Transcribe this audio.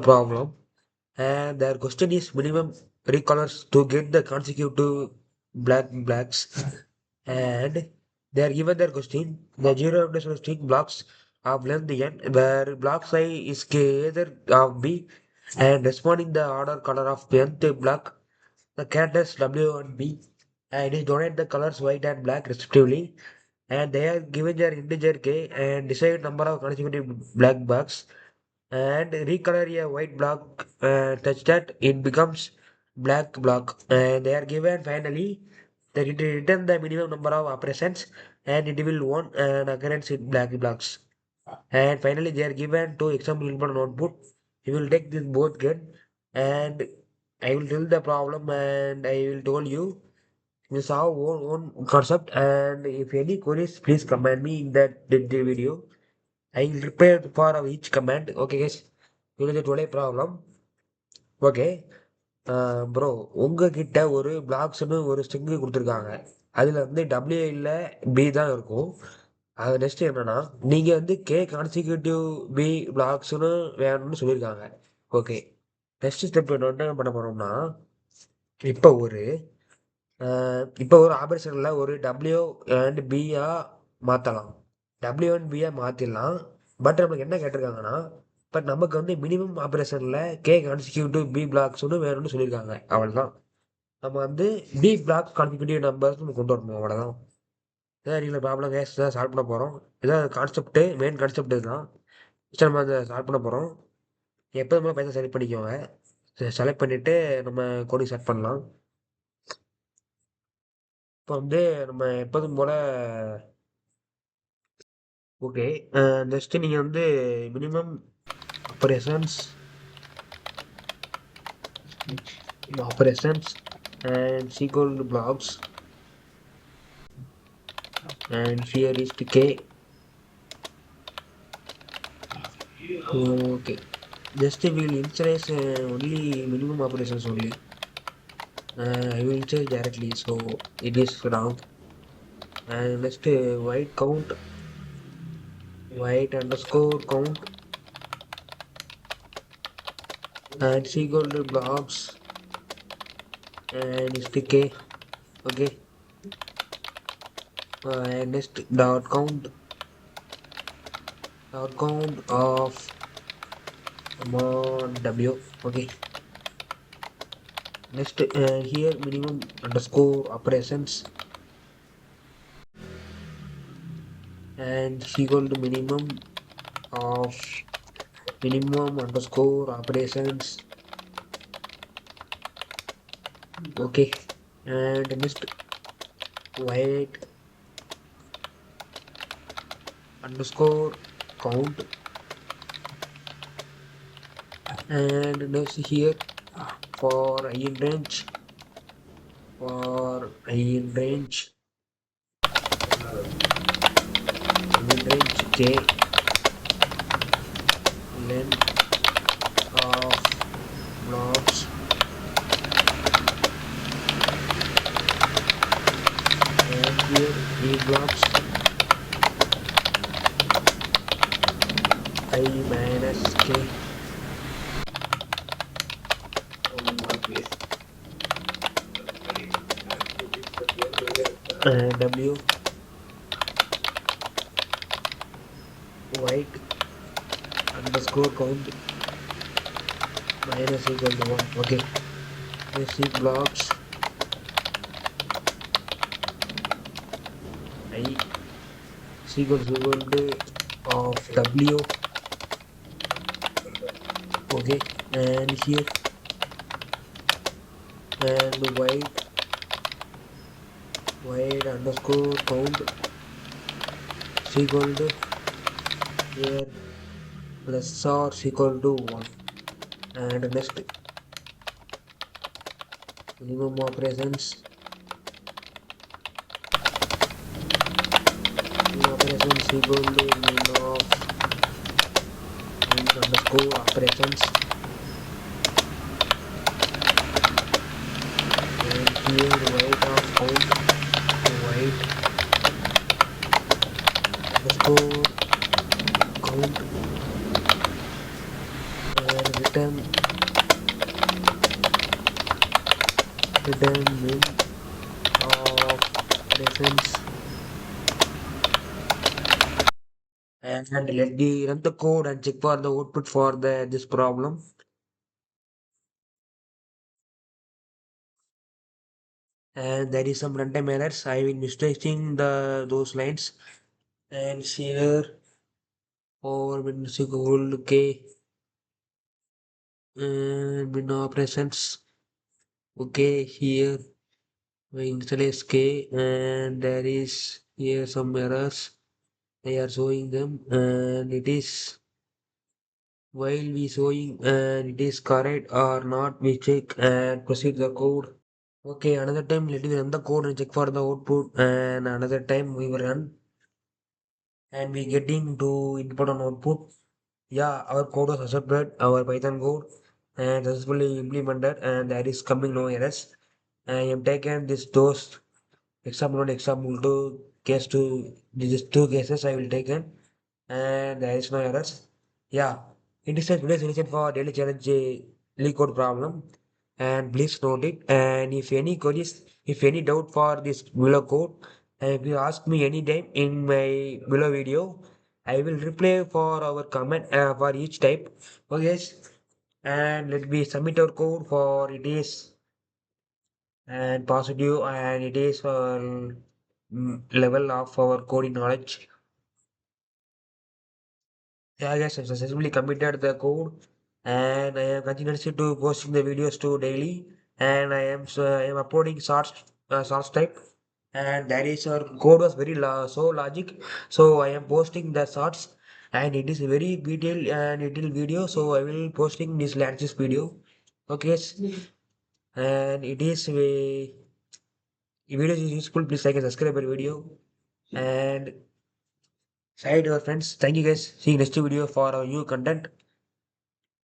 problem, and their question is minimum recolors to get the consecutive blacks, and they are given their question the zero dimensional string blocks of length n where block size is either of b and responding the order color of nth block the characters w and b and is donate the colors white and black respectively, and they are given their integer k and desired number of consecutive black blocks and recolor a white block such that it becomes black block, and they are given finally that it will return the minimum number of operations and it will one an occurrence in black blocks, and finally they are given two example input and output. You will take this both get, and I will tell the problem and I will tell you this our own concept, and if any queries please comment me in the video. I will reply for each command. Okay, guys. You know the today problem. Okay bro உங்ககிட்ட ஒரு பிளாக்ஸ்னு ஒரு string கொடுத்துருக்காங்க. அதில் வந்து W இல்லை B தான் இருக்கும். அது நெக்ஸ்ட் என்னன்னா நீங்கள் வந்து கே கான்சிக்யூட்டிவ் பி பிளாக்ஸ்னு வேணும்னு சொல்லியிருக்காங்க. ஓகே, நெக்ஸ்ட் ஸ்டெப் என்ன பண்ண போகிறோம்னா இப்போ ஒரு ஆபரேஷனில் ஒரு டபிள்யூ அண்ட் பியா மாற்றலாம். டபிள்யூ அண்ட் பியா மாற்றிடலாம். பட் நமக்கு என்ன கேட்டிருக்காங்கன்னா பட் நமக்கு வந்து மினிமம் ஆப்ரேஷனில் கே கான்சிக்யூட்டிவ் பி பிளாக்ஸ்னு வேணும்னு சொல்லியிருக்காங்க. அவ்வளோதான். நம்ம வந்து பி பிளாக் கான்சிக்யூட்டிவ் நம்பர்ஸ் நம்ம கொண்டு வரணும். அவ்வளோதான். இதான் நீங்கள் ப்ராப்ளம் கேஸ் தான் சால்வ் பண்ண போகிறோம். இதான் கான்செப்ட்டு, மெயின் கான்செப்ட் இதுதான். ஃபஸ்ட்டு நம்ம அதை சால்வ் பண்ண போகிறோம். எப்போ நம்ம பைசா செலக்ட் பண்ணிக்கோங்க. செலக்ட் பண்ணிவிட்டு நம்ம கோடிங் ஸ்டார்ட் பண்ணலாம். இப்போ வந்து நம்ம எப்போதும் போல் ஓகே, நெக்ஸ்ட்டு நீங்கள் வந்து minimum operations and sequel blocks, and here is the k. Okay, just we will initialize only minimum operations only. I will initialize directly, so it is wrong. And next white count, white underscore count, and sequel blocks, and is the k. Okay, and next dot count of w. Okay, next here minimum underscore operations and equal to minimum underscore operations. Okay, and next white underscore count, and next here for I in range k length of blocks and here e blocks I minus k w white underscore count minus equal to 1. Okay, this is blocks I is equal to of w. Okay, and here and white underscore count is equal to here plus or equal to 1, and next minimum operations equal to min of underscore operations, and here white of count white underscore count, and determinant of presence. And let me run the code and check for the output for this problem. And there is some runtime errors. I will mistaking those lines. And here for min equal k and min operations. Okay, here we initialize k and there is here some errors. They are showing them and it is while we showing and it is correct or not, we check and proceed the code. Okay, another time let me run the code and check for the output and another time we will run and we getting to input and output. Yeah, our code was accepted, our Python code and successfully implemented and there is coming no errors. I am taken this dose example 1, example 2, case 2, these two cases I will taken and there is no errors. Yeah, it is a today's solution for daily challenge leak code problem and please note it and if any queries, if any doubt for this below code if you ask me anytime in my below video I will reply for our comment for each type. Okay, and let me submit our code for it is and positive and it is level of our coding knowledge. Yeah, yes, I successfully committed the code and I am continuously to posting the videos to daily and I am uploading shorts type and that is our code was very so logic so I am posting the shorts and it is very detailed and detailed video so I will posting this latest video. Okay, yes. And it is a if video is useful please like and subscribe our video and share it to your friends. Thank you guys. See you next video for our new content.